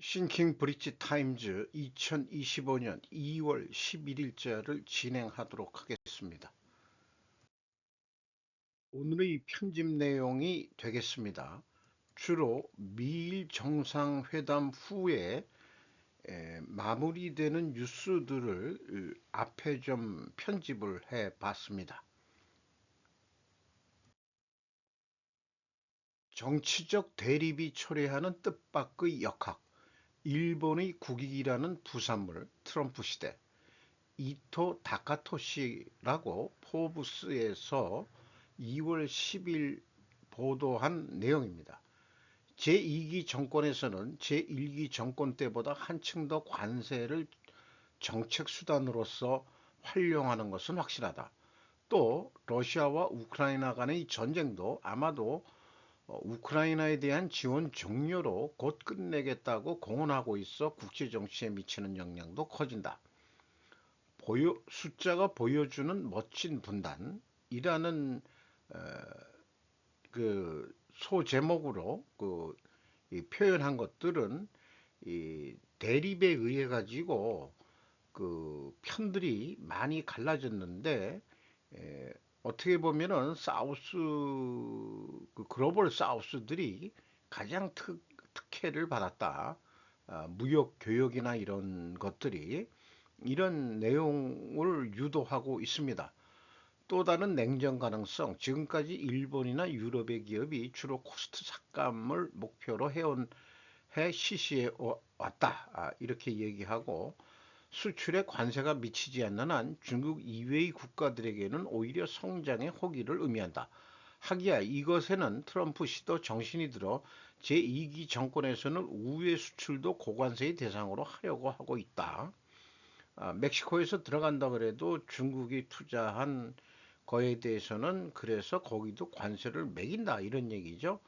싱킹 브릿지 타임즈 2025년 2월 11일자를 진행하도록 하겠습니다. 오늘의 편집 내용이 되겠습니다. 주로 미일 정상회담 후에 마무리되는 뉴스들을 앞에 좀 편집을 해 봤습니다. 정치적 대립이 초래하는 뜻밖의 역학, 일본의 국익이라는 부산물 트럼프 시대, 이토 다카토시라고 포브스에서 2월 10일 보도한 내용입니다. 제2기 정권에서는 제1기 정권 때보다 한층 더 관세를 정책 수단으로서 활용하는 것은 확실하다. 또 러시아와 우크라이나 간의 전쟁도 아마도 우크라이나에 대한 지원 종료로 곧 끝내겠다고 공언하고 있어 국제 정치에 미치는 영향도 커진다. 숫자가 보여주는 멋진 분단이라는 어, 그 소제목으로 이 표현한 것들은 이 대립에 의해 가지고 그 편들이 많이 갈라졌는데 어떻게 보면은 사우스 글로벌 사우스들이 가장 특혜를 받았다. 무역 교역이나 이런 것들이 이런 내용을 유도하고 있습니다. 또 다른 냉전 가능성, 지금까지 일본이나 유럽의 기업이 주로 코스트 삭감을 목표로 시시해 왔다. 이렇게 얘기하고 수출에 관세가 미치지 않는 한 중국 이외의 국가들에게는 오히려 성장의 호기를 의미한다. 하기야 이것에는 트럼프 시도 정신이 들어 제2기 정권에서는 우회 수출도 고관세의 대상으로 하려고 하고 있다. 멕시코에서 들어간다 그래도 중국이 투자한 거에 대해서는 그래서 거기도 관세를 매긴다 이런 얘기죠.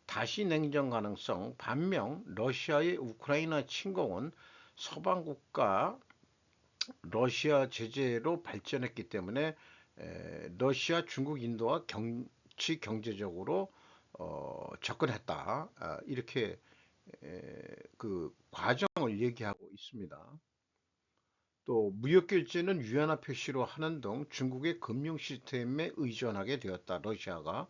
다시 냉전 가능성, 반면 러시아의 우크라이나 침공은 서방 국가 러시아 제재로 발전했기 때문에 러시아, 중국, 인도와 경제적으로 접근했다. 이렇게 그 과정을 얘기하고 있습니다. 또 무역 결제는 위안화 표시로 하는 등 중국의 금융 시스템에 의존하게 되었다. 러시아가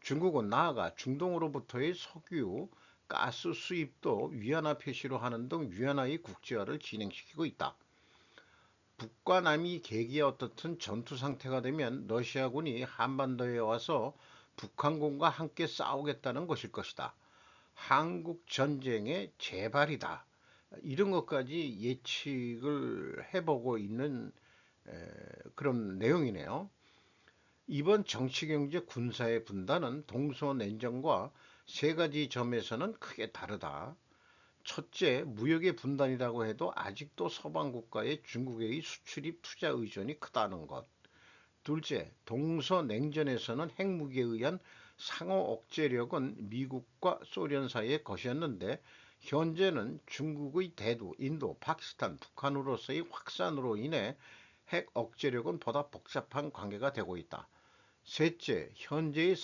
중국은 나아가 중동으로부터의 석유, 가스 수입도 위안화 표시로 하는 등 위안화의 국제화를 진행시키고 있다. 북과 남이 계기에 어떻든 전투 상태가 되면 러시아군이 한반도에 와서 북한군과 함께 싸우겠다는 것일 것이다. 한국 전쟁의 재발이다. 이런 것까지 예측을 해보고 있는 그런 내용이네요. 이번 정치, 경제, 군사의 분단은 동서냉전과 세 가지 점에서는 크게 다르다. 첫째, 무역의 분단이라고 해도 아직도 서방 국가의 중국의 수출입 투자 의존이 크다는 것. 둘째, 동서냉전에서는 핵무기에 의한 상호 억제력은 미국과 소련 사이의 것이었는데 현재는 중국의 대두, 인도, 파키스탄, 북한으로서의 확산으로 인해 핵 억제력은 보다 복잡한 관계가 되고 있다. 셋째, 현재의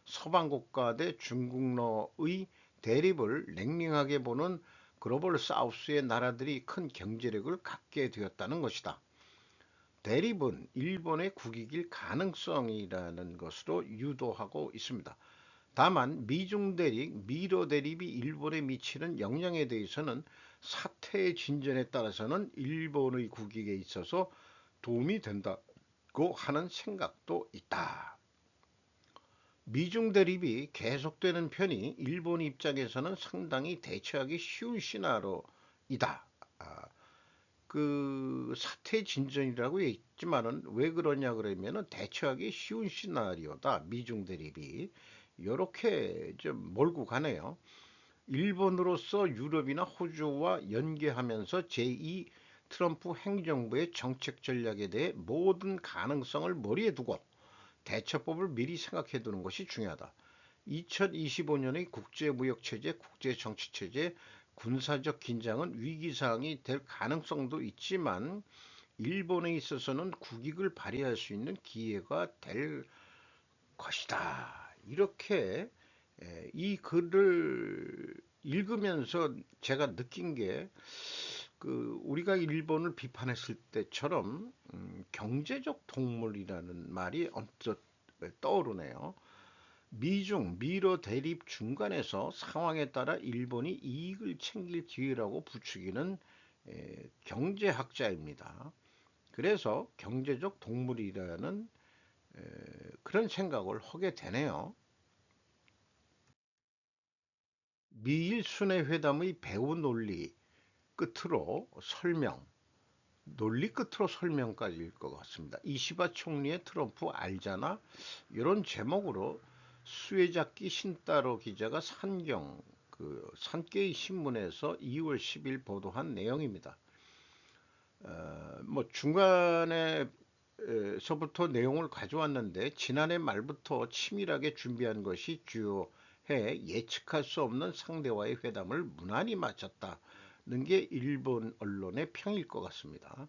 서방 국가 대 중국러의 대립을 냉랭하게 보는 글로벌 사우스의 나라들이 큰 경제력을 갖게 되었다는 것이다. 대립은 일본의 국익일 가능성이라는 것으로 유도하고 있습니다. 다만 미중 대립, 미러 대립이 일본에 미치는 영향에 대해서는 사태의 진전에 따라서는 일본의 국익에 있어서 도움이 된다고 하는 생각도 있다. 미중 대립이 계속되는 편이 일본 입장에서는 상당히 대처하기 쉬운 시나리오이다. 그 사태 진전이라고 했지만은 왜 그러냐 그러면은 대처하기 쉬운 시나리오다. 미중 대립이 이렇게 좀 몰고 가네요. 일본으로서 유럽이나 호주와 연계하면서 제2 트럼프 행정부의 정책 전략에 대해 모든 가능성을 머리에 두고 대처법을 미리 생각해 두는 것이 중요하다. 2025년의 국제무역체제, 국제정치체제, 군사적 긴장은 위기사항이 될 가능성도 있지만 일본에 있어서는 국익을 발휘할 수 있는 기회가 될 것이다. 이렇게 이 글을 읽으면서 제가 느낀 게 우리가 일본을 비판했을 때처럼 경제적 동물이라는 말이 언뜻 떠오르네요. 미로 대립 중간에서 상황에 따라 일본이 이익을 챙길 기회라고 부추기는 경제학자입니다. 그래서 경제적 동물이라는 그런 생각을 하게 되네요. 미일 순회 회담의 배후 논리 끝으로 설명, 논리 끝으로 설명까지일 것 같습니다. 이시바 총리의 트럼프 알잖아? 이런 제목으로 수혜잡기 신따로 기자가 산케이 신문에서 2월 10일 보도한 내용입니다. 뭐 중간에서부터 내용을 가져왔는데 지난해 말부터 치밀하게 준비한 것이 주요해 예측할 수 없는 상대와의 회담을 무난히 마쳤다는 게 일본 언론의 평일 것 같습니다.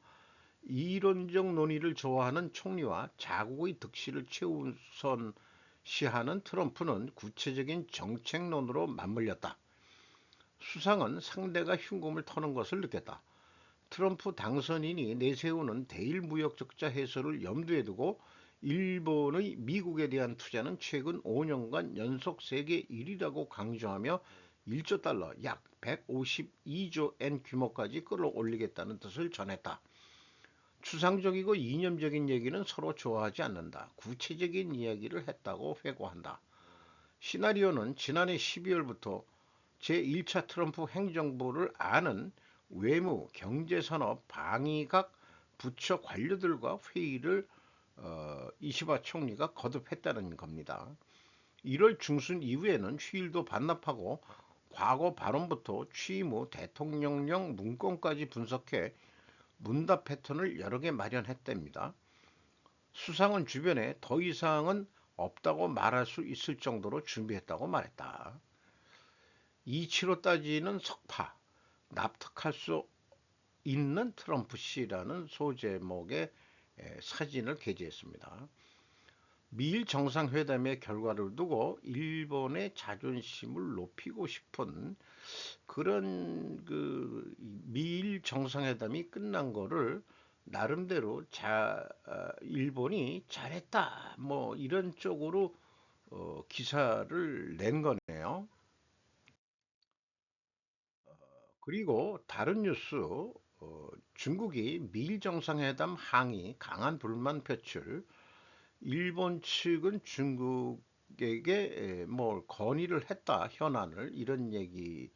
이론적 논의를 좋아하는 총리와 자국의 득실을 최우선시하는 트럼프는 구체적인 정책론으로 맞물렸다. 수상은 상대가 흉금을 터는 것을 느꼈다. 트럼프 당선인이 내세우는 대일 무역 적자 해소를 염두에 두고 일본의 미국에 대한 투자는 최근 5년간 연속 세계 1위라고 강조하며 1조 달러 약 152조 엔 규모까지 끌어올리겠다는 뜻을 전했다. 추상적이고 이념적인 얘기는 서로 좋아하지 않는다. 구체적인 이야기를 했다고 회고한다. 시나리오는 지난해 12월부터 제1차 트럼프 행정부를 아는 외무, 경제산업, 방위각 부처 관료들과 회의를 이시바 총리가 거듭했다는 겁니다. 1월 중순 이후에는 휴일도 반납하고 과거 발언부터 취임 후 대통령령 문건까지 분석해 문답 패턴을 여러 개 마련했답니다. 수상은 주변에 더 이상은 없다고 말할 수 있을 정도로 준비했다고 말했다. 이치로 따지는 석파, 납득할 수 있는 트럼프 씨라는 소제목의 사진을 게재했습니다. 미일 정상회담의 결과를 두고 일본의 자존심을 높이고 싶은 그런 미일 정상회담이 끝난 거를 나름대로 일본이 잘했다 뭐 이런 쪽으로 기사를 낸 거네요. 그리고 다른 뉴스 중국이 미일 정상회담 항의 강한 불만 표출 일본 측은 중국에게 뭐 건의를 했다 현안을 이런 얘기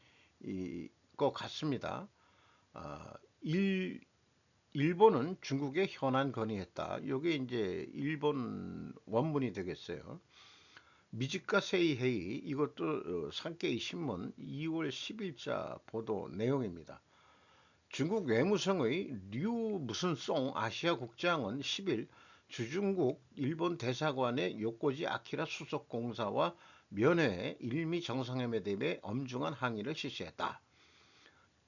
것 같습니다. 아, 일 일본은 중국에 현안 건의했다. 이게 이제 일본 원문이 되겠어요. 미즈카 세이헤이 이것도 산케이 신문 2월 10일자 보도 내용입니다. 중국 외무성의 류 무슨 송 아시아 국장은 10일 주중국 일본 대사관의 요코지 아키라 수석 공사와 면회에 일미 정상회담에 대해 엄중한 항의를 실시했다.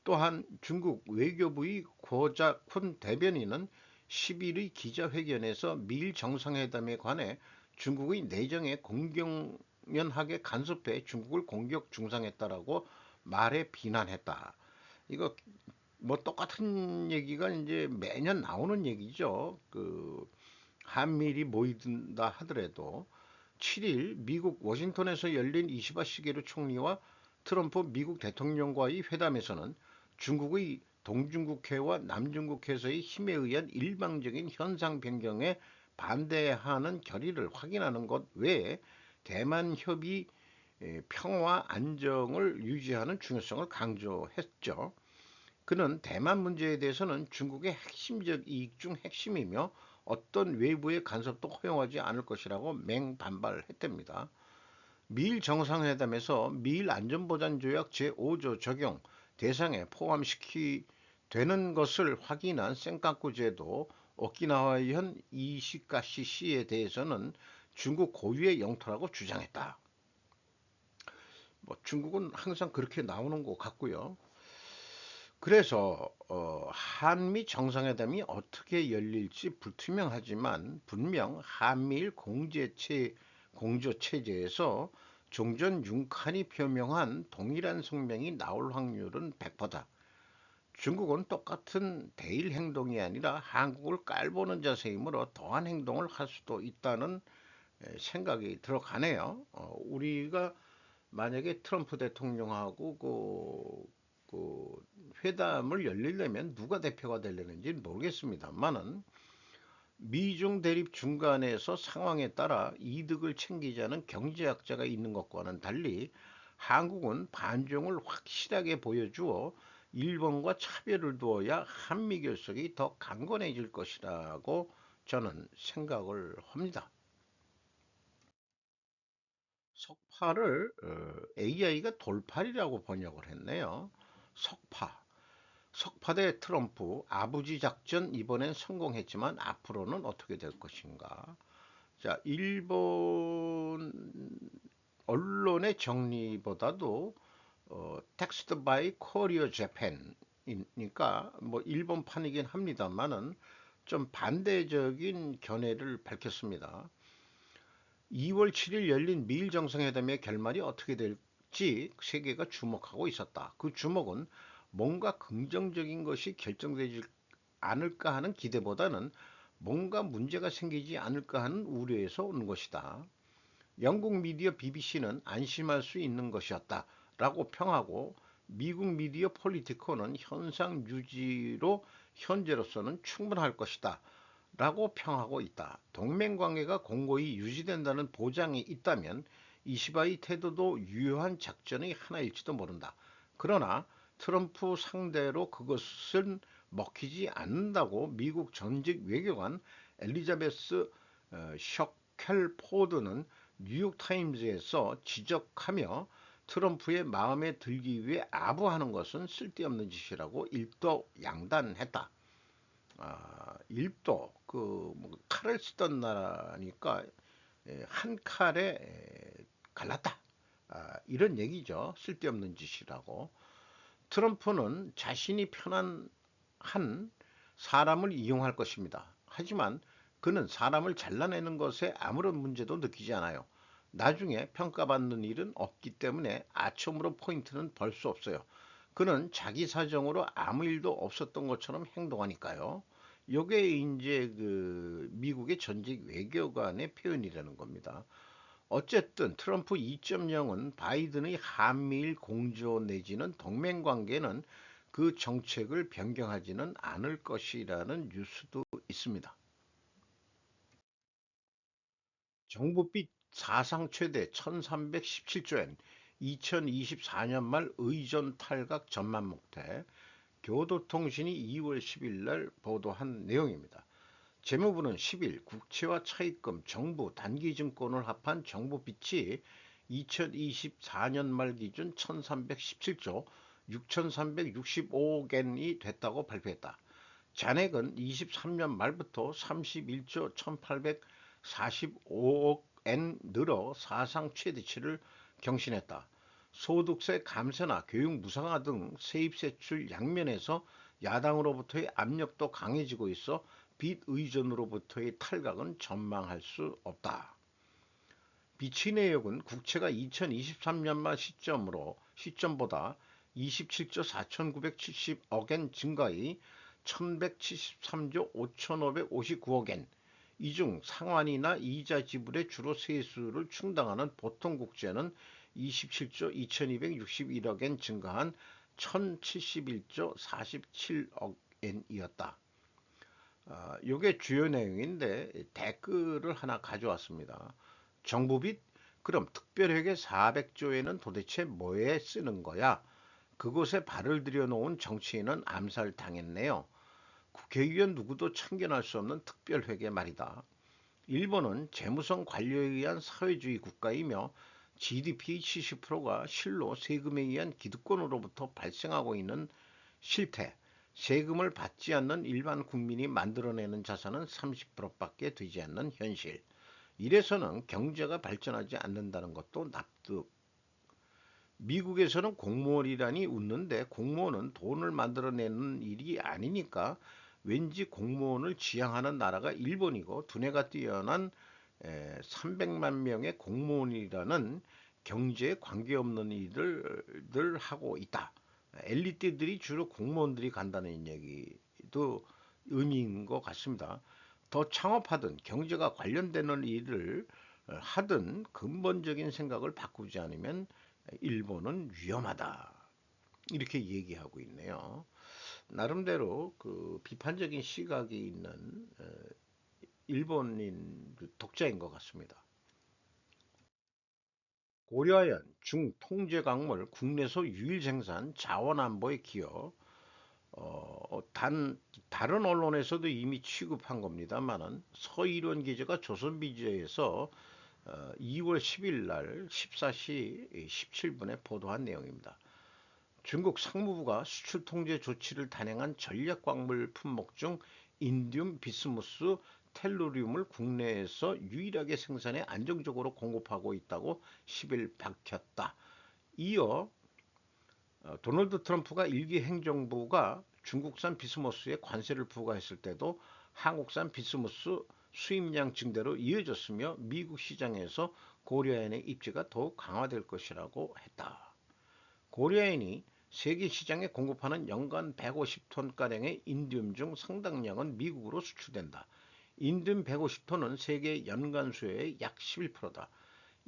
또한 중국 외교부의 고자쿤 대변인은 10일의 기자회견에서 미일 정상회담에 관해 중국의 내정에 공공연하게 간섭해 중국을 공격 중상했다라고 말해 비난했다. 이거 뭐 똑같은 얘기가 이제 매년 나오는 얘기죠. 한미일이 모이든다 하더라도 7일 미국 워싱턴에서 열린 이시바 시게루 총리와 트럼프 미국 대통령과의 회담에서는 중국의 동중국해와 남중국해에서의 힘에 의한 일방적인 현상 변경에 반대하는 결의를 확인하는 것 외에 대만 협의 평화 안정을 유지하는 중요성을 강조했죠. 그는 대만 문제에 대해서는 중국의 핵심적 이익 중 핵심이며 어떤 외부의 간섭도 허용하지 않을 것이라고 맹반발했답니다. 미일 정상회담에서 미일 안전보장조약 제5조 적용 대상에 포함시키 되는 것을 확인한 센카쿠 제도 오키나와현 이시카시 시에 대해서는 중국 고유의 영토라고 주장했다. 뭐 중국은 항상 그렇게 나오는 것 같고요. 그래서 한미 정상회담이 어떻게 열릴지 불투명하지만 분명 한미일 공조 체제에서 종전 윤칸이 표명한 동일한 성명이 나올 확률은 100%다. 중국은 똑같은 대일 행동이 아니라 한국을 깔보는 자세이므로 더한 행동을 할 수도 있다는 생각이 들어가네요. 우리가 만약에 트럼프 대통령하고 회담을 열리려면 누가 대표가 되려는지 모르겠습니다만은 미중 대립 중간에서 상황에 따라 이득을 챙기자는 경제학자가 있는 것과는 달리 한국은 반중을 확실하게 보여주어 일본과 차별을 두어야 한미 결속이 더 강건해질 것이라고 저는 생각을 합니다. 석파를 AI가 돌팔이라고 번역을 했네요. 석파. 석파 대 트럼프 아부지 작전 이번엔 성공했지만 앞으로는 어떻게 될 것인가? 자, 일본 언론의 정리보다도 텍스트 바이 코리어 재팬이니까 뭐 일본판이긴 합니다만은 좀 반대적인 견해를 밝혔습니다. 2월 7일 열린 미일 정상회담의 결말이 어떻게 될지 세계가 주목하고 있었다. 그 주목은 뭔가 긍정적인 것이 결정되지 않을까 하는 기대보다는 뭔가 문제가 생기지 않을까 하는 우려에서 온 것이다. 영국 미디어 BBC는 안심할 수 있는 것이었다라고 평하고 미국 미디어 폴리티코는 현상 유지로 현재로서는 충분할 것이다 라고 평하고 있다. 동맹 관계가 공고히 유지된다는 보장이 있다면 이시바의 태도도 유효한 작전의 하나일지도 모른다. 그러나 트럼프 상대로 그것은 먹히지 않는다고 미국 전직 외교관 엘리자베스 셔켈포드는 뉴욕타임즈에서 지적하며 트럼프의 마음에 들기 위해 아부하는 것은 쓸데없는 짓이라고 일도양단했다. 일도 뭐 칼을 쓰던 나라니까 한 칼에 갈랐다. 이런 얘기죠. 쓸데없는 짓이라고. 트럼프는 자신이 편한 한 사람을 이용할 것입니다. 하지만 그는 사람을 잘라내는 것에 아무런 문제도 느끼지 않아요. 나중에 평가받는 일은 없기 때문에 아첨으로 포인트는 벌 수 없어요. 그는 자기 사정으로 아무 일도 없었던 것처럼 행동하니까요. 요게 이제 그 미국의 전직 외교관의 표현이라는 겁니다. 어쨌든 트럼프 2.0은 바이든의 한미일 공조 내지는 동맹 관계는 그 정책을 변경하지는 않을 것이라는 뉴스도 있습니다. 정부빚 사상 최대 1317조엔 2024년 말 의존 탈각 전망 목태 교도통신이 2월 10일 날 보도한 내용입니다. 재무부는 10일 국채와 차입금, 정부 단기증권을 합한 정부빚이 2024년 말 기준 1317조 6365억엔이 됐다고 발표했다. 잔액은 23년 말부터 31조 1845억엔 늘어 사상 최대치를 경신했다. 소득세 감세나 교육 무상화 등 세입세출 양면에서 야당으로부터의 압력도 강해지고 있어 빚 의존으로부터의 탈각은 전망할 수 없다. 빚의 내역은 국채가 2023년 말 시점보다 27조 4,970억엔 증가의 1,173조 5,559억엔, 이 중 상환이나 이자 지불에 주로 세수를 충당하는 보통 국채는 27조 2,261억엔 증가한 1,071조 47억엔이었다. 요게 주요 내용인데 댓글을 하나 가져왔습니다. 정부빚? 그럼 특별회계 400조에는 도대체 뭐에 쓰는 거야? 그곳에 발을 들여놓은 정치인은 암살당했네요. 국회의원 누구도 참견할 수 없는 특별회계 말이다. 일본은 재무성 관료에 의한 사회주의 국가이며 GDP 70%가 실로 세금에 의한 기득권으로부터 발생하고 있는 실태, 세금을 받지 않는 일반 국민이 만들어내는 자산은 30%밖에 되지 않는 현실. 이래서는 경제가 발전하지 않는다는 것도 납득. 미국에서는 공무원이라니 웃는데 공무원은 돈을 만들어내는 일이 아니니까 왠지 공무원을 지향하는 나라가 일본이고 두뇌가 뛰어난 300만 명의 공무원이라는 경제에 관계없는 일을 하고 있다. 엘리트들이 주로 공무원들이 간다는 얘기도 의미인 것 같습니다. 더 창업하든 경제가 관련되는 일을 하든 근본적인 생각을 바꾸지 않으면 일본은 위험하다. 이렇게 얘기하고 있네요. 나름대로 그 비판적인 시각이 있는 일본인 그 독자인 것 같습니다. 고려아연 중통제광물 국내에서 유일 생산 자원안보에 기여. 다른 언론에서도 이미 취급한 겁니다만은 서일원 기자가 조선비저에서 2월 10일 날 14시 17분에 보도한 내용입니다. 중국 상무부가 수출 통제 조치를 단행한 전략광물 품목 중 인디움 비스무스 텔루리움을 국내에서 유일하게 생산해 안정적으로 공급하고 있다고 10일 밝혔다. 이어 도널드 트럼프가 일기 행정부가 중국산 비스무스에 관세를 부과했을 때도 한국산 비스무스 수입량 증대로 이어졌으며 미국 시장에서 고려아연의 입지가 더욱 강화될 것이라고 했다. 고려아연이 세계 시장에 공급하는 연간 150톤가량의 인디움 중 상당량은 미국으로 수출된다. 인디움 150톤은 세계 연간 수요의 약 11%다.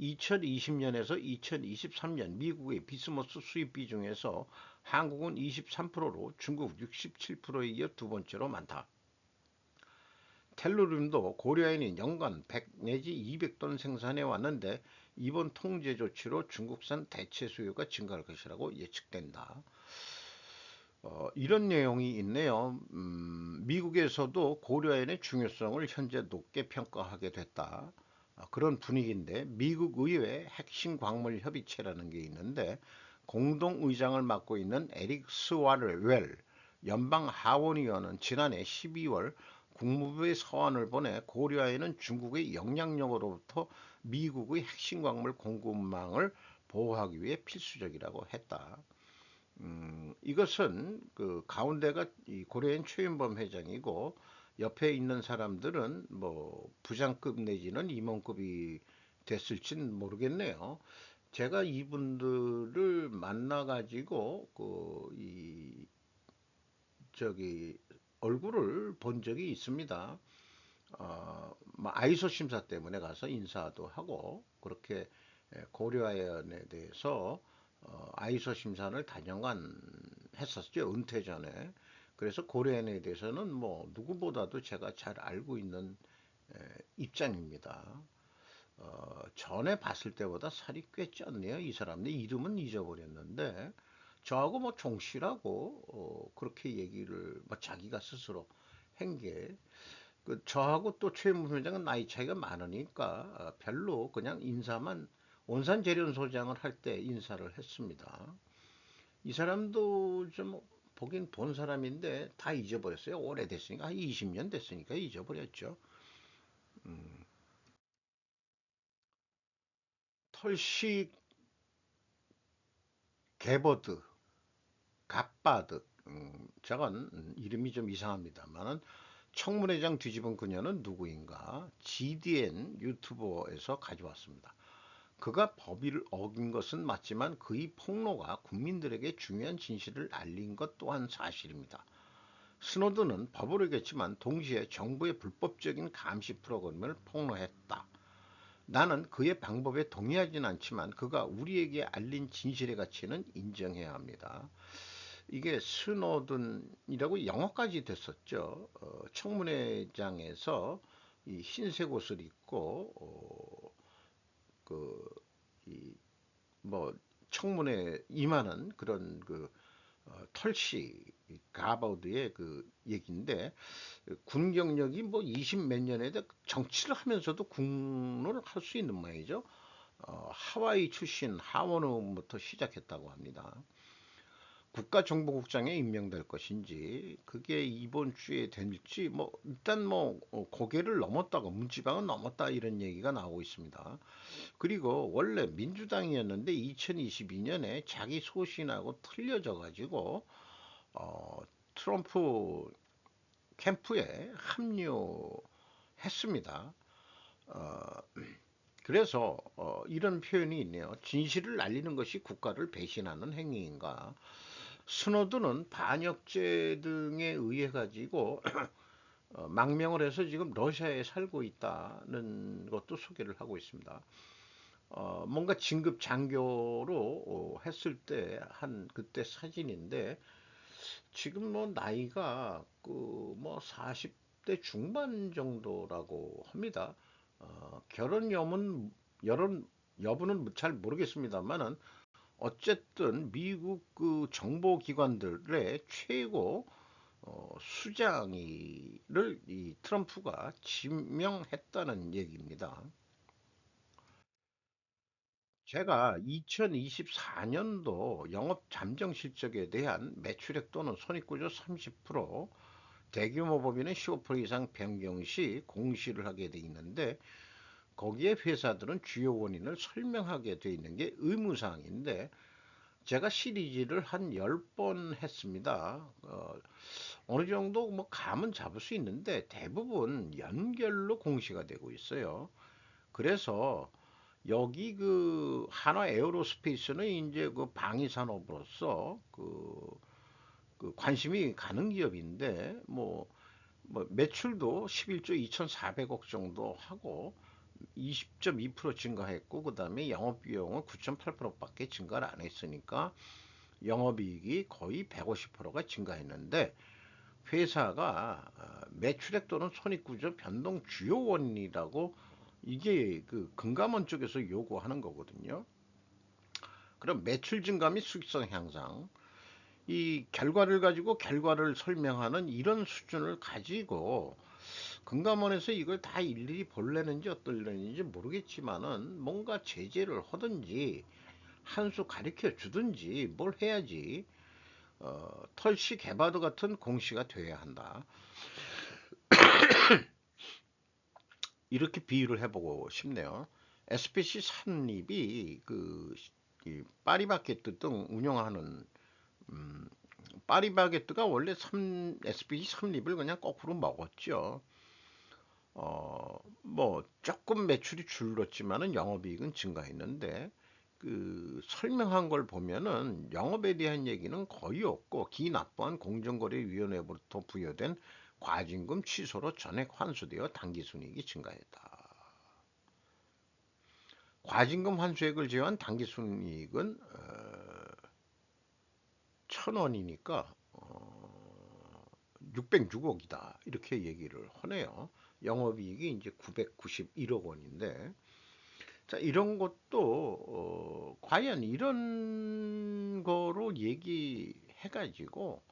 2020년에서 2023년 미국의 비스무스 수입 비중에서 한국은 23%로 중국 67%에 이어 두 번째로 많다. 텔루림도 고려아연이 연간 100 내지 200톤 생산해 왔는데 이번 통제 조치로 중국산 대체 수요가 증가할 것이라고 예측된다. 이런 내용이 있네요. 미국에서도 고려아연의 중요성을 현재 높게 평가하게 됐다. 그런 분위기인데 미국 의회 핵심 광물 협의체라는 게 있는데 공동 의장을 맡고 있는 에릭 스와르웰 연방 하원의원은 지난해 12월 국무부에 서한을 보내 고려아연은 중국의 영향력으로부터 미국의 핵심 광물 공급망을 보호하기 위해 필수적이라고 했다. 이것은 그 가운데가 이 고려인 최윤범 회장이고 옆에 있는 사람들은 뭐 부장급 내지는 임원급이 됐을진 모르겠네요. 제가 이분들을 만나가지고 그 저기 얼굴을 본 적이 있습니다. 뭐 아이소 심사 때문에 가서 인사도 하고 그렇게 고려아연에 대해서 아이소 심사를 다녀간 했었죠. 은퇴 전에. 그래서 고려아연에 대해서는 뭐 누구보다도 제가 잘 알고 있는 입장입니다. 전에 봤을 때보다 살이 꽤 쪘네요. 이 사람. 내 이름은 잊어버렸는데 저하고 뭐 종씨라고 그렇게 얘기를 뭐 자기가 스스로 한 게 그 저하고 또 최문수 회장은 나이 차이가 많으니까 별로 그냥 인사만 온산재련 소장을 할 때 인사를 했습니다. 이 사람도 좀 보긴 본 사람인데 다 잊어버렸어요. 오래됐으니까 한 20년 됐으니까 잊어버렸죠. 털씨 개버드 갓바드 저건 이름이 좀 이상합니다만은 청문회장 뒤집은 그녀는 누구인가? GDN 유튜버에서 가져왔습니다. 그가 법을 어긴 것은 맞지만 그의 폭로가 국민들에게 중요한 진실을 알린 것 또한 사실입니다. 스노든은 법을 어겼지만 동시에 정부의 불법적인 감시 프로그램을 폭로했다. 나는 그의 방법에 동의하진 않지만 그가 우리에게 알린 진실의 가치는 인정해야 합니다. 이게 스노든이라고 영어까지 됐었죠. 청문회장에서 이 흰색 옷을 입고 그 이 뭐 청문회 임하는 그런 그 털씨 가버드의 그 얘기인데 군 경력이 뭐 20 몇 년에 정치를 하면서도 군을 할 수 있는 모양이죠. 하와이 출신 하원의원부터 시작했다고 합니다. 국가정보국장에 임명될 것인지 그게 이번 주에 될지 뭐 일단 뭐 고개를 넘었다가 문지방은 넘었다 이런 얘기가 나오고 있습니다. 그리고 원래 민주당이었는데 2022년에 자기 소신하고 틀려져 가지고 트럼프 캠프에 합류했습니다. 어, 그래서 이런 표현이 있네요. 진실을 알리는 것이 국가를 배신하는 행위인가? 스노드는 반역죄 등에 의해 가지고 망명을 해서 지금 러시아에 살고 있다는 것도 소개를 하고 있습니다. 뭔가 진급 장교로 했을 때 한 그때 사진인데 지금 뭐 나이가 그 뭐 40대 중반 정도라고 합니다. 결혼 여부는 잘 모르겠습니다만은 어쨌든 미국 그 정보기관들의 최고 수장이를 이 트럼프가 지명했다는 얘기입니다. 제가 2024년도 영업 잠정 실적에 대한 매출액 또는 손익구조 30%, 대규모 법인은 15% 이상 변경 시 공시를 하게 돼 있는데 거기에 회사들은 주요 원인을 설명하게 돼 있는 게 의무사항인데 제가 시리즈를 한 10번 했습니다. 어느 정도 뭐 감은 잡을 수 있는데 대부분 연결로 공시가 되고 있어요. 그래서 여기 그 한화 에어로스페이스는 이제 그 방위 산업으로서 그 관심이 가는 기업인데 뭐 매출도 11조 2,400억 정도 하고 20.2% 증가했고 그다음에 영업 비용은 9.8%밖에 증가를 안 했으니까 영업이익이 거의 150%가 증가했는데 회사가 매출액 또는 손익구조 변동 주요 원인이라고 이게 그 금감원 쪽에서 요구하는 거거든요. 그럼 매출 증가 및 수익성 향상 이 결과를 가지고 결과를 설명하는 이런 수준을 가지고 금감원에서 이걸 다 일일이 볼래는지 어떨려는지 모르겠지만은 뭔가 제재를 하든지 한 수 가르쳐 주든지 뭘 해야지 털씨 개바드 같은 공시가 돼야 한다. 이렇게 비유를 해보고 싶네요. SPC 산립이 이 파리바게뜨 등 운영하는 음, 파리바게뜨가 원래 SPC 산립을 그냥 거꾸로 먹었죠. 뭐 조금 매출이 줄었지만은 영업이익은 증가했는데 그 설명한 걸 보면은 영업에 대한 얘기는 거의 없고 기납부한 공정거래위원회부터 부여된 과징금 취소로 전액 환수되어 당기순이익이 증가했다. 과징금 환수액을 제외한 당기순이익은 1,000원이니까 606억이다 이렇게 얘기를 하네요. 영업이익이 이제 991억 원인데 자, 이런 것도 과연 이런 거로 얘기해가지고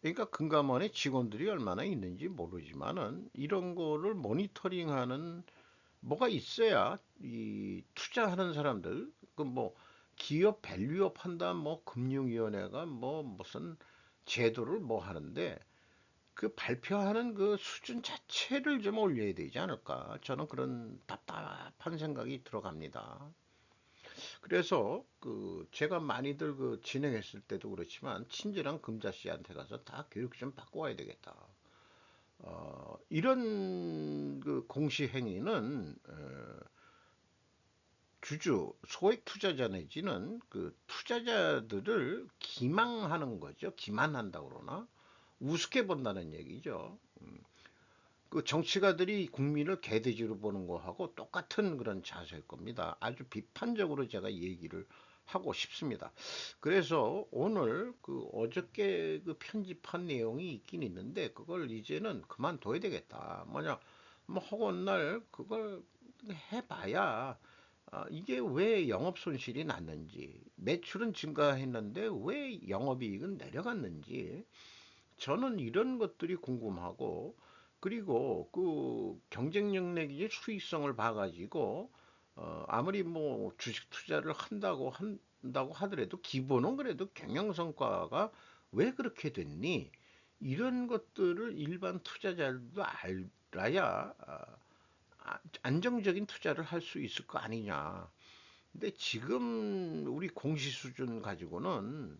그러니까 금감원의 직원들이 얼마나 있는지 모르지만은 이런 거를 모니터링하는 뭐가 있어야 이 투자하는 사람들 그 뭐 기업 밸류업 한다 뭐 금융위원회가 뭐 무슨 제도를 뭐 하는데 그 발표하는 그 수준 자체를 좀 올려야 되지 않을까 저는 그런 답답한 생각이 들어갑니다. 그래서 그 제가 많이들 그 진행했을 때도 그렇지만 친절한 금자 씨한테 가서 다 교육 좀 받고 와야 되겠다. 이런 그 공시 행위는 주주 소액 투자자 내지는 그 투자자들을 기망하는 거죠. 기만한다 그러나 우습게 본다는 얘기죠. 그 정치가들이 국민을 개돼지로 보는 거하고 똑같은 그런 자세일 겁니다. 아주 비판적으로 제가 얘기를 하고 싶습니다. 그래서 오늘 그 어저께 그 편집한 내용이 있긴 있는데 그걸 이제는 그만둬야 되겠다. 뭐냐, 뭐 허건 날 그걸 해봐야 이게 왜 영업 손실이 났는지, 매출은 증가했는데 왜 영업이익은 내려갔는지, 저는 이런 것들이 궁금하고 그리고 그 경쟁력 내지 수익성을 봐가지고 아무리 뭐 주식 투자를 한다고 하더라도 기본은 그래도 경영성과가 왜 그렇게 됐니? 이런 것들을 일반 투자자들도 알아야 안정적인 투자를 할 수 있을 거 아니냐. 근데 지금 우리 공시 수준 가지고는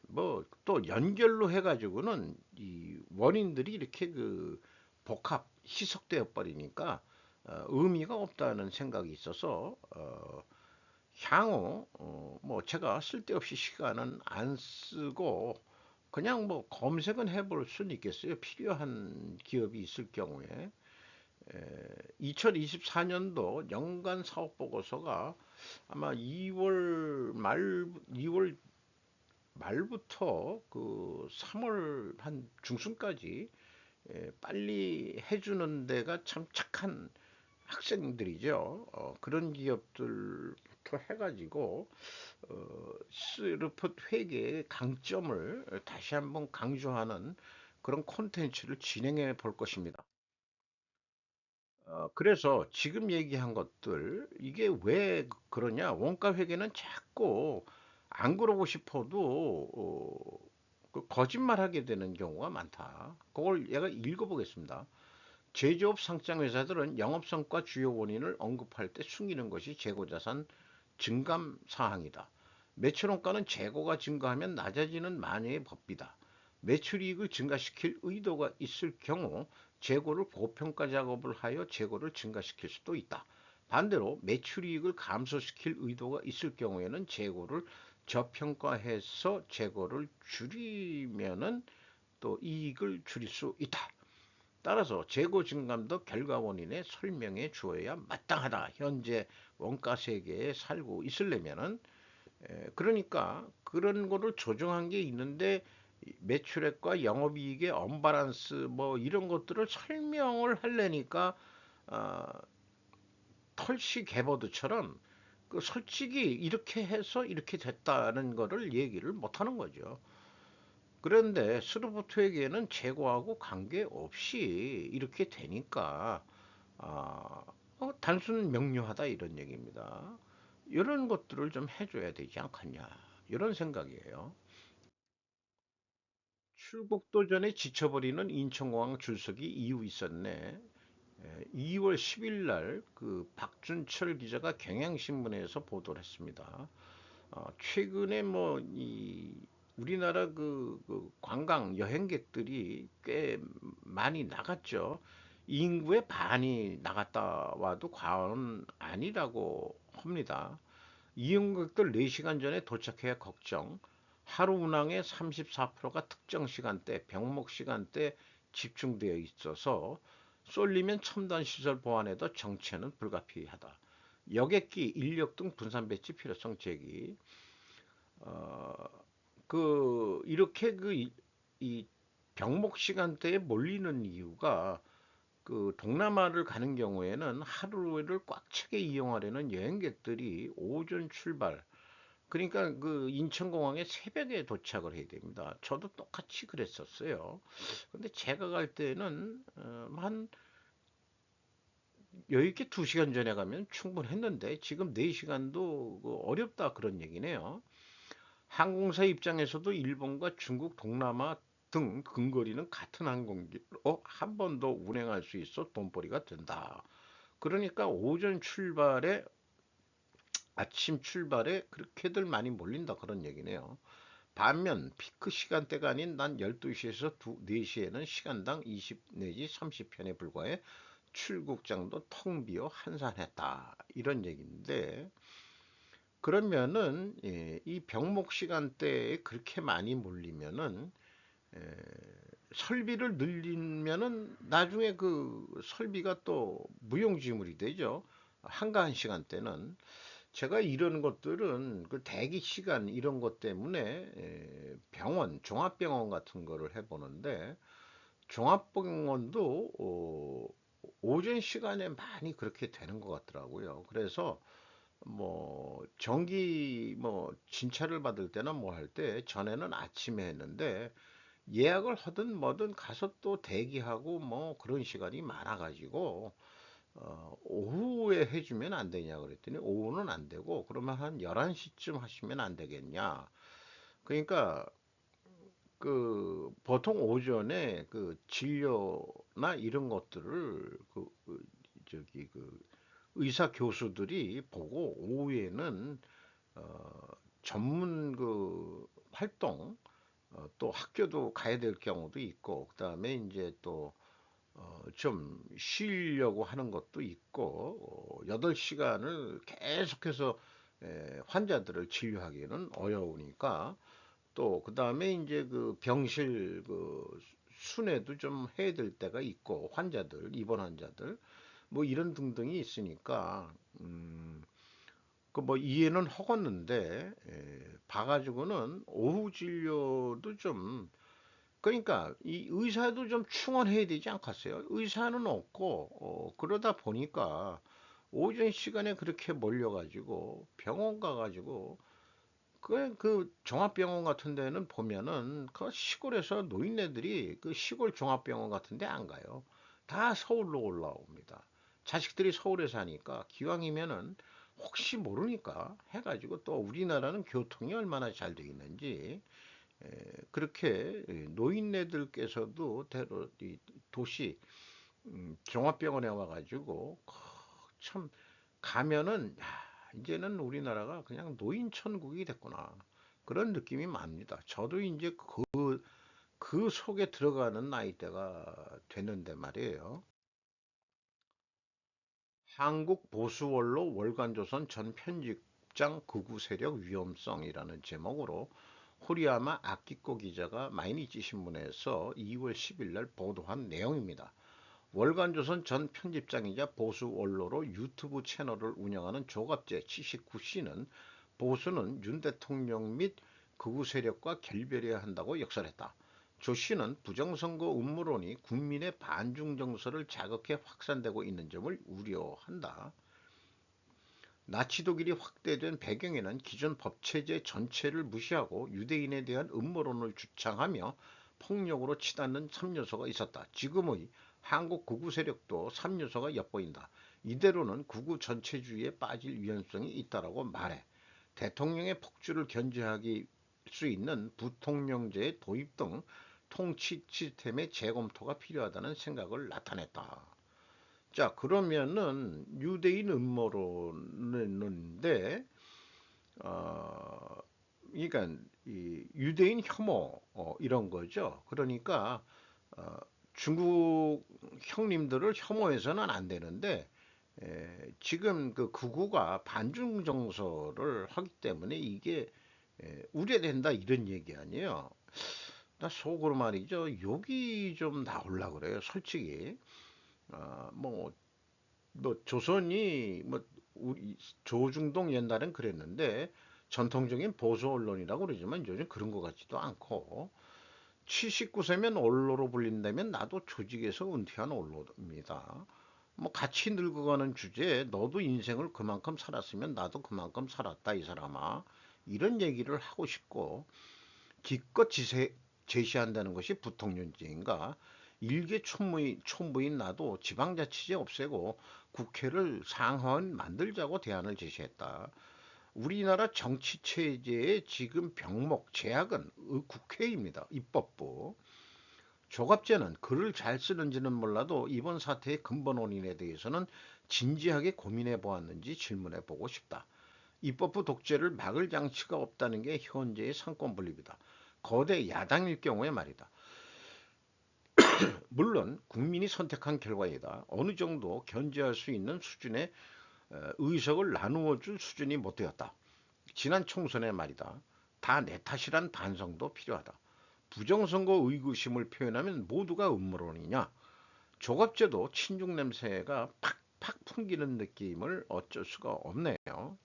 뭐 또 연결로 해가지고는 이 원인들이 이렇게 그 복합 희석되어 버리니까 의미가 없다는 생각이 있어서 향후 뭐 제가 쓸데없이 시간은 안 쓰고 그냥 뭐 검색은 해볼 수는 있겠어요. 필요한 기업이 있을 경우에 2024년도 연간 사업 보고서가 아마 2월 말부터 그 3월 한 중순까지 빨리 해주는 데가 참 착한 학생들이죠. 그런 기업들부터 해가지고 스루풋 회계의 강점을 다시 한번 강조하는 그런 콘텐츠를 진행해 볼 것입니다. 그래서 지금 얘기한 것들, 이게 왜 그러냐? 원가 회계는 자꾸 안 그러고 싶어도 그 거짓말하게 되는 경우가 많다. 그걸 얘가 읽어보겠습니다. 제조업 상장 회사들은 영업성과 주요 원인을 언급할 때 숨기는 것이 재고자산 증감 사항이다. 매출 원가는 재고가 증가하면 낮아지는 만회의 법이다. 매출이익을 증가시킬 의도가 있을 경우 재고를 고평가 작업을 하여 재고를 증가시킬 수도 있다. 반대로 매출이익을 감소시킬 의도가 있을 경우에는 재고를 저평가해서 재고를 줄이면은 또 이익을 줄일 수 있다. 따라서 재고 증감도 결과 원인의 설명해 주어야 마땅하다. 현재 원가 세계에 살고 있으려면은 그러니까 그런 거를 조정한 게 있는데 매출액과 영업이익의 언밸런스 뭐 이런 것들을 설명을 하려니까 어, 털씨 개버드처럼 그 솔직히 이렇게 해서 이렇게 됐다는 거를 얘기를 못 하는 거죠. 그런데 스루버트에게는 재고하고 관계없이 이렇게 되니까 아, 단순 명료하다 이런 얘기입니다. 이런 것들을 좀 해줘야 되지 않겠냐 이런 생각이에요. 출국도 전에 지쳐버리는 인천공항 줄서기 이유 있었네. 2월 10일 날 그 박준철 기자가 경향신문에서 보도를 했습니다. 최근에 뭐 이 우리나라 그 관광 여행객들이 꽤 많이 나갔죠. 인구의 반이 나갔다 와도 과언은 아니라고 합니다. 이용객들 4시간 전에 도착해야 걱정. 하루 운항의 34%가 특정 시간대, 병목 시간대 집중되어 있어서 쏠리면 첨단 시설 보완에도 정체는 불가피하다. 여객기, 인력 등 분산 배치 필요성 제기. 어, 이렇게 이 병목 시간대에 몰리는 이유가 그 동남아를 가는 경우에는 하루를 꽉 차게 이용하려는 여행객들이 오전 출발, 그러니까 그 인천공항에 새벽에 도착을 해야 됩니다. 저도 똑같이 그랬었어요. 근데 제가 갈 때는 한 여유 있게 2시간 전에 가면 충분했는데 지금 4시간도 어렵다 그런 얘기네요. 항공사 입장에서도 일본과 중국, 동남아 등 근거리는 같은 항공기로 한 번 더 운행할 수 있어 돈벌이가 된다. 그러니까 아침 출발에 그렇게들 많이 몰린다 그런 얘기네요. 반면 피크 시간대가 아닌 난 12시에서 4시에는 시간당 20 내지 30편에 불과해 출국장도 텅 비어 한산했다. 이런 얘기인데 그러면은 이 병목 시간대에 그렇게 많이 몰리면은 에, 설비를 늘리면은 나중에 그 설비가 또 무용지물이 되죠. 한가한 시간대는 제가 이런 것들은 그 대기 시간 이런 것 때문에 병원, 종합병원 같은 거를 해보는데 종합병원도 오전 시간에 많이 그렇게 되는 것 같더라고요. 그래서 뭐 정기 뭐 진찰을 받을 때나 뭐 할 때 전에는 아침에 했는데 예약을 하든 뭐든 가서 또 대기하고 뭐 그런 시간이 많아가지고 오후에 해주면 안 되냐 그랬더니 오후는 안 되고 그러면 한 11시쯤 하시면 안 되겠냐. 그러니까 그 보통 오전에 그 진료나 이런 것들을 저기 그 의사 교수들이 보고 오후에는 어, 전문 그 활동 또 학교도 가야 될 경우도 있고 그다음에 이제 또 좀 쉬려고 하는 것도 있고 8시간을 계속해서 환자들을 진료하기는 어려우니까 또 그다음에 이제 그 병실 그 순회도 좀 해야 될 때가 있고 환자들 입원 환자들 뭐 이런 등등이 있으니까 그 뭐 이해는 하겠는데 봐가지고는 오후 진료도 좀 그러니까 이 의사도 좀 충원해야 되지 않겠어요? 의사는 없고 그러다 보니까 오전 시간에 그렇게 몰려가지고 병원 가가지고 그 종합병원 같은 데는 보면은 그 시골에서 노인네들이 그 시골 종합병원 같은 데 안 가요. 다 서울로 올라옵니다. 자식들이 서울에 사니까 기왕이면은 혹시 모르니까 해가지고 또 우리나라는 교통이 얼마나 잘 돼 있는지 그렇게 노인네들께서도 대로 이 도시 종합병원에 와가지고 참 가면은 야, 이제는 우리나라가 그냥 노인 천국이 됐구나 그런 느낌이 납니다. 저도 이제 그 속에 들어가는 나이대가 됐는데 말이에요. 한국 보수 원로 월간조선 전 편집장 극우 세력 위험성이라는 제목으로 호리야마 아키코 기자가 마이니치 신문에서 2월 10일 날 보도한 내용입니다. 월간조선 전 편집장이자 보수 원로로 유튜브 채널을 운영하는 조갑재 79씨는 보수는 윤 대통령 및 극우 세력과 결별해야 한다고 역설했다. 조 씨는 부정선거 음모론이 국민의 반중 정서를 자극해 확산되고 있는 점을 우려한다. 나치 독일이 확대된 배경에는 기존 법체제 전체를 무시하고 유대인에 대한 음모론을 주창하며 폭력으로 치닫는 3요소가 있었다. 지금의 한국 극우 세력도 3요소가 엿보인다. 이대로는 극우 전체주의에 빠질 위험성이 있다라고 말해 대통령의 폭주를 견제하기 수 있는 부통령제의 도입 등 통치 시스템의 재검토가 필요하다는 생각을 나타냈다. 자, 그러면은 유대인 음모론인데, 어, 그러니까 이 유대인 혐오 이런 거죠. 그러니까 어, 중국 형님들을 혐오해서는 안 되는데 지금 그 극우가 반중 정서를 하기 때문에 이게 우려된다 이런 얘기 아니에요. 나 속으로 말이죠. 욕이 좀 나올라 그래요. 솔직히. 뭐 조선이 뭐 우리 조중동 옛날엔 그랬는데 전통적인 보수 언론이라고 그러지만 요즘 그런 것 같지도 않고 79세면 언로로 불린다면 나도 조직에서 은퇴한 언로입니다. 뭐 같이 늙어가는 주제에 너도 인생을 그만큼 살았으면 나도 그만큼 살았다 이 사람아 이런 얘기를 하고 싶고 기껏 제시한다는 것이 부통령제인가? 일개 촌부인 나도 지방자치제 없애고 국회를 상하원 만들자고 대안을 제시했다. 우리나라 정치체제의 지금 병목, 제약은 국회입니다. 입법부. 조갑제는 글을 잘 쓰는지는 몰라도 이번 사태의 근본 원인에 대해서는 진지하게 고민해 보았는지 질문해 보고 싶다. 입법부 독재를 막을 장치가 없다는 게 현재의 상권 분립이다. 거대 야당일 경우에 말이다. 물론 국민이 선택한 결과이다. 어느 정도 견제할 수 있는 수준의 의석을 나누어 줄 수준이 못 되었다. 지난 총선에 말이다. 다 내 탓이란 반성도 필요하다. 부정선거 의구심을 표현하면 모두가 음모론이냐? 조갑제도 친중 냄새가 팍팍 풍기는 느낌을 어쩔 수가 없네요.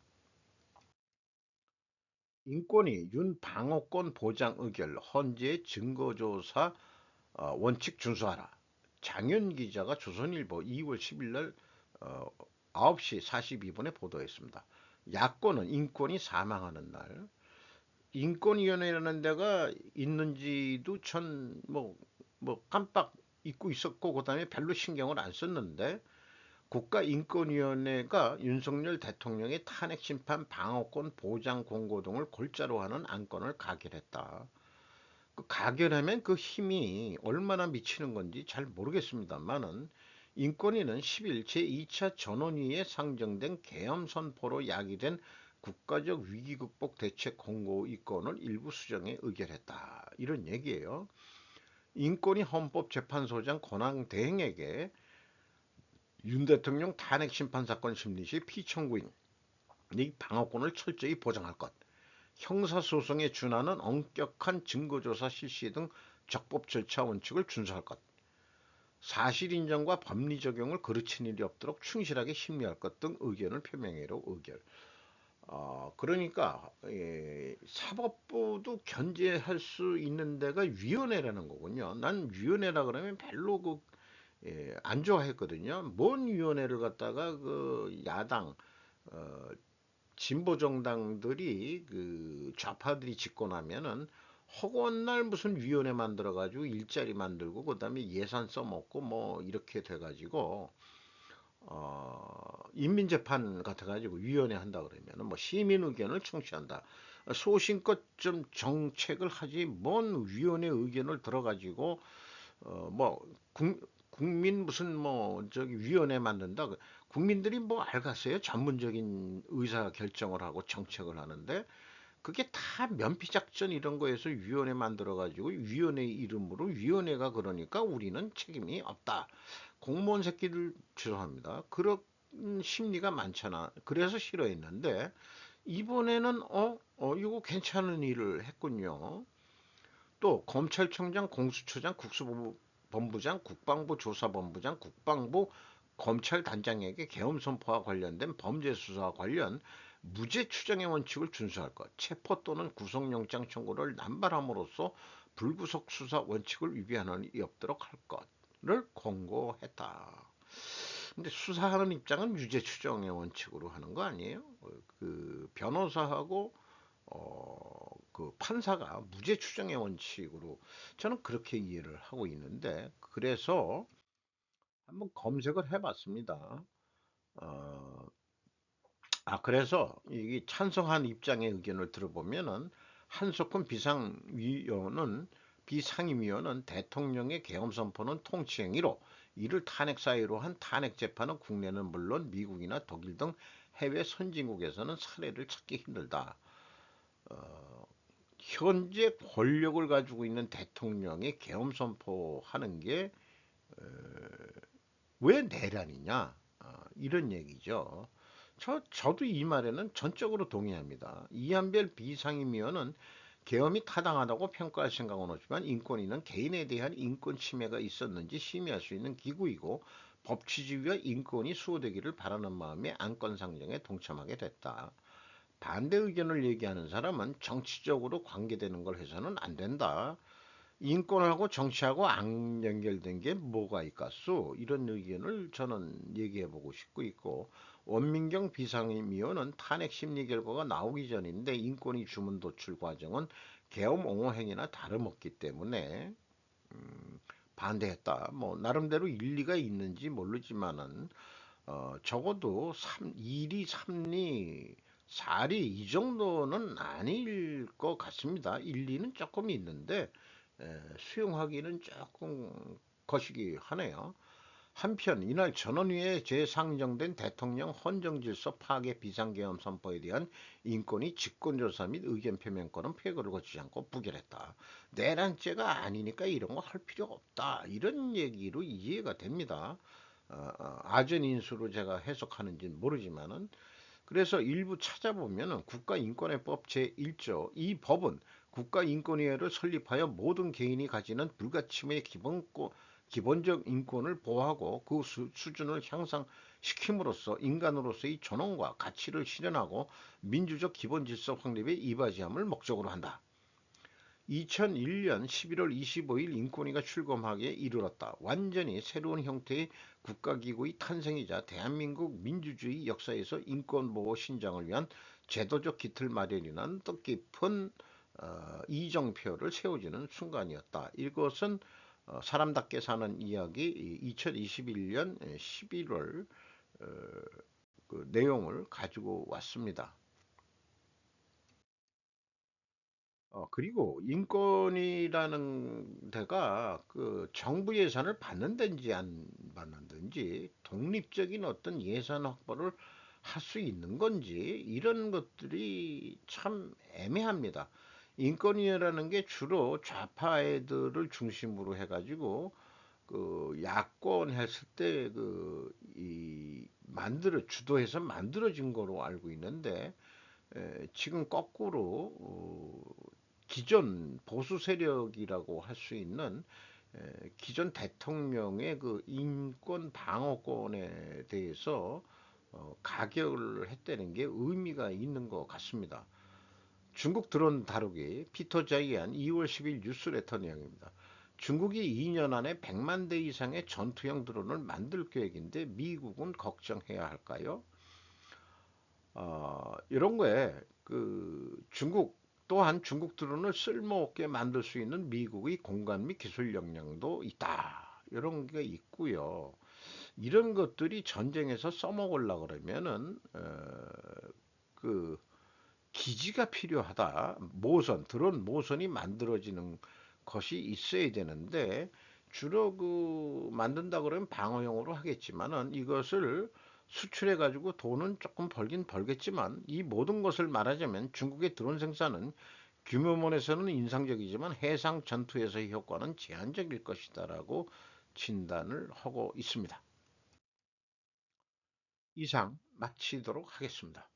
인권위 윤 방어권 보장 의결 헌재 증거조사 원칙 준수하라. 장윤 기자가 조선일보 2월 10일 날 9시 42분에 보도했습니다. 야권은 인권이 사망하는 날 인권위원회라는 데가 있는지도 전 뭐 깜빡 잊고 있었고 그다음에 별로 신경을 안 썼는데 국가인권위원회가 윤석열 대통령의 탄핵 심판 방어권 보장 공고 등을 골자로 하는 안건을 가결했다. 그 가결하면 그 힘이 얼마나 미치는 건지 잘 모르겠습니다만은 인권위는 10일 제2차 전원위에 상정된 계엄 선포로 야기된 국가적 위기 극복 대책 공고 이건을 일부 수정에 의결했다. 이런 얘기예요. 인권위 헌법재판소장 권한대행에게 윤 대통령 탄핵 심판 사건 심리 시 피청구인 이 방어권을 철저히 보장할 것, 형사소송에 준하는 엄격한 증거조사 실시 등 적법 절차 원칙을 준수할 것, 사실 인정과 법리 적용을 거르친 일이 없도록 충실하게 심리할 것 등 의견을 표명해로 의결. 그러니까 사법부도 견제할 수 있는 데가 위원회라는 거군요. 난 위원회라 그러면 별로 안 좋아했거든요. 뭔 위원회를 갖다가 그 야당 어, 진보 정당들이 그 좌파들이 집권하면은 허구한 날 무슨 위원회 만들어 가지고 일자리 만들고 그다음에 예산 써먹고 뭐 이렇게 돼 가지고 인민재판 같아 가지고 위원회 한다 그러면은 뭐 시민 의견을 청취한다. 소신껏 좀 정책을 하지 뭔 위원회 의견을 들어 가지고 뭐 국민 무슨 뭐 저기 위원회 만든다. 국민들이 뭐 알겠어요? 전문적인 의사 결정을 하고 정책을 하는데 그게 다 면피작전 이런 거에서 위원회 만들어 가지고 위원회 이름으로 위원회가 그러니까 우리는 책임이 없다. 공무원 새끼들 죄송합니다. 그런 심리가 많잖아. 그래서 싫어했는데 이번에는 이거 괜찮은 일을 했군요. 또 검찰청장, 공수처장, 국수본부장, 국방부 조사본부장, 국방부 검찰단장에게 계엄 선포와 관련된 범죄 수사와 관련 무죄 추정의 원칙을 준수할 것, 체포 또는 구속영장 청구를 남발함으로써 불구속 수사 원칙을 위배하는 일이 없도록 할 것을 권고했다. 근데 수사하는 입장은 유죄 추정의 원칙으로 하는 거 아니에요? 그 변호사하고 그 판사가 무죄 추정의 원칙으로 저는 그렇게 이해를 하고 있는데 그래서 한번 검색을 해봤습니다. 어, 그래서 이 찬성한 입장의 의견을 들어보면은 한석훈 비상임위원은 대통령의 계엄 선포는 통치행위로 이를 탄핵 사유로 한 탄핵 재판은 국내는 물론 미국이나 독일 등 해외 선진국에서는 사례를 찾기 힘들다. 어, 현재 권력을 가지고 있는 대통령이 계엄 선포하는 게 왜 내란이냐? 이런 얘기죠. 저도 이 말에는 전적으로 동의합니다. 이한별 비상임위원은 계엄이 타당하다고 평가할 생각은 없지만 인권위는 개인에 대한 인권 침해가 있었는지 심의할 수 있는 기구이고 법 취지와 인권이 수호되기를 바라는 마음에 안건 상정에 동참하게 됐다. 반대 의견을 얘기하는 사람은 정치적으로 관계되는 걸 해서는 안 된다. 인권하고 정치하고 안 연결된 게 뭐가 있겠소? 이런 의견을 저는 얘기해 보고 싶고 있고 원민경 비상임위원은 탄핵 심리 결과가 나오기 전인데 인권위 주문 도출 과정은 계엄 옹호 행위나 다름없기 때문에 반대했다. 뭐 나름대로 일리가 있는지 모르지만은 적어도 2리, 3리, 4리 이 정도는 아닐 것 같습니다. 1리는 조금 있는데 수용하기는 조금 거시기 하네요. 한편 이날 전원위에 재상정된 대통령 헌정질서 파괴 비상계엄 선포에 대한 인권위 직권조사 및 의견 표명권은 폐거를 거치지 않고 부결했다. 내란죄가 아니니까 이런 거 할 필요 없다. 이런 얘기로 이해가 됩니다. 아전 인수로 제가 해석하는지는 모르지만은 그래서 일부 찾아보면 국가인권의법 제1조 이 법은 국가인권위원회를 설립하여 모든 개인이 가지는 불가침의 기본적 인권을 보호하고 그 수준을 향상시킴으로써 인간으로서의 존엄과 가치를 실현하고 민주적 기본질서 확립에 이바지함을 목적으로 한다. 2001년 11월 25일 인권위가 출범하기에 이르렀다. 완전히 새로운 형태의 국가기구의 탄생이자 대한민국 민주주의 역사에서 인권보호 신장을 위한 제도적 기틀 마련이라는 뜻깊은 이정표를 세워지는 순간이었다. 이것은 사람답게 사는 이야기 2021년 11월 그 내용을 가지고 왔습니다. 그리고 인권이라는 데가 그 정부 예산을 받는 데인지 안 받는 데인지 독립적인 어떤 예산 확보를 할 수 있는 건지 이런 것들이 참 애매합니다. 인권위라는 게 주로 좌파 애들을 중심으로 해가지고 그 야권 했을 때 이 주도해서 만들어진 거로 알고 있는데, 지금 거꾸로 기존 보수 세력이라고 할 수 있는 기존 대통령의 그 인권 방어권에 대해서 가결을 했다는 게 의미가 있는 것 같습니다. 중국 드론 다루기 피터 자이안 2월 10일 뉴스레터 내용입니다. 중국이 2년 안에 100만 대 이상의 전투형 드론을 만들 계획인데 미국은 걱정해야 할까요? 이런 거에 중국 또한 중국 드론을 쓸모없게 만들 수 있는 미국의 공간 및 기술 역량도 있다. 이런 게 있고요. 이런 것들이 전쟁에서 써먹으려 그러면은 그 기지가 필요하다. 드론 모선이 만들어지는 것이 있어야 되는데 주로 만든다 그러면 방어용으로 하겠지만은 이것을 수출해 가지고 돈은 조금 벌긴 벌겠지만 이 모든 것을 말하자면 중국의 드론 생산은 규모면에서는 인상적이지만 해상 전투에서의 효과는 제한적일 것이다라고 진단을 하고 있습니다. 이상 마치도록 하겠습니다.